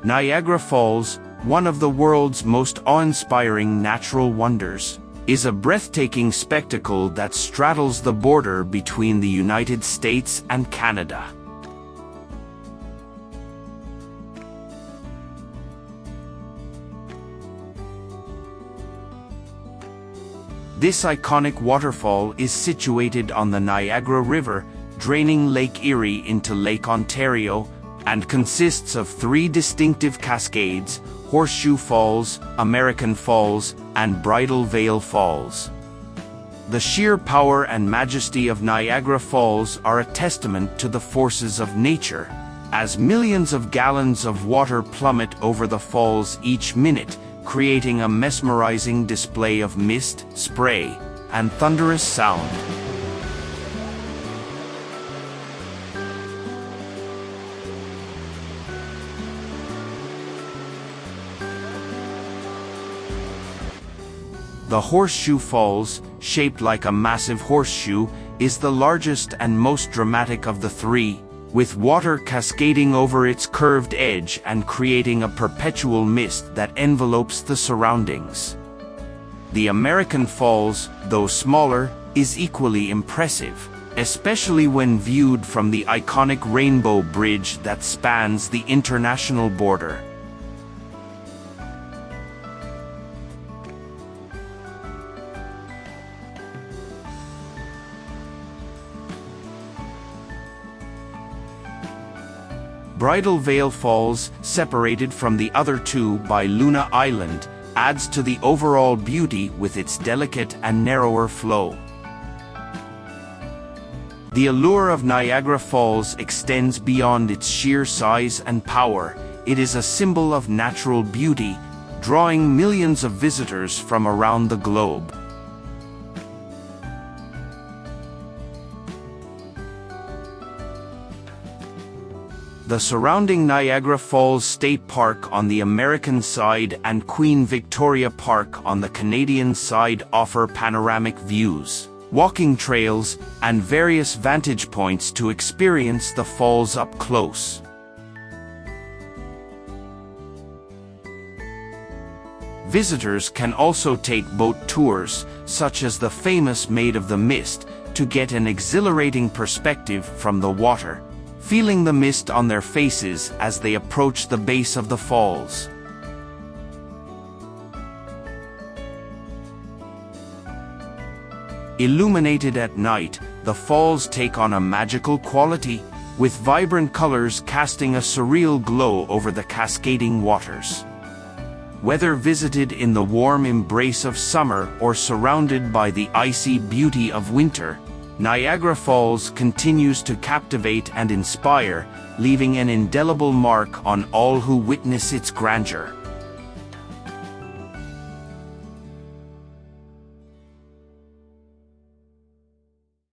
Niagara Falls, one of the world's most awe-inspiring natural wonders, is a breathtaking spectacle that straddles the border between the United States and Canada. This iconic waterfall is situated on the Niagara River, draining Lake Erie into Lake Ontario, and consists of three distinctive cascades: Horseshoe Falls, American Falls, and Bridal Veil Falls. The sheer power and majesty of Niagara Falls are a testament to the forces of nature, as millions of gallons of water plummet over the falls each minute, creating a mesmerizing display of mist, spray, and thunderous sound. The Horseshoe Falls, shaped like a massive horseshoe, is the largest and most dramatic of the three, with water cascading over its curved edge and creating a perpetual mist that envelopes the surroundings. The American Falls, though smaller, is equally impressive, especially when viewed from the iconic Rainbow Bridge that spans the international border. Bridal Veil Falls, separated from the other two by Luna Island, adds to the overall beauty with its delicate and narrower flow. The allure of Niagara Falls extends beyond its sheer size and power. It is a symbol of natural beauty, drawing millions of visitors from around the globe. The surrounding Niagara Falls State Park on the American side and Queen Victoria Park on the Canadian side offer panoramic views, walking trails, and various vantage points to experience the falls up close. Visitors can also take boat tours, such as the famous Maid of the Mist, to get an exhilarating perspective from the water, feeling the mist on their faces as they approach the base of the falls. Illuminated at night, the falls take on a magical quality, with vibrant colors casting a surreal glow over the cascading waters. Whether visited in the warm embrace of summer or surrounded by the icy beauty of winter, Niagara Falls continues to captivate and inspire, leaving an indelible mark on all who witness its grandeur.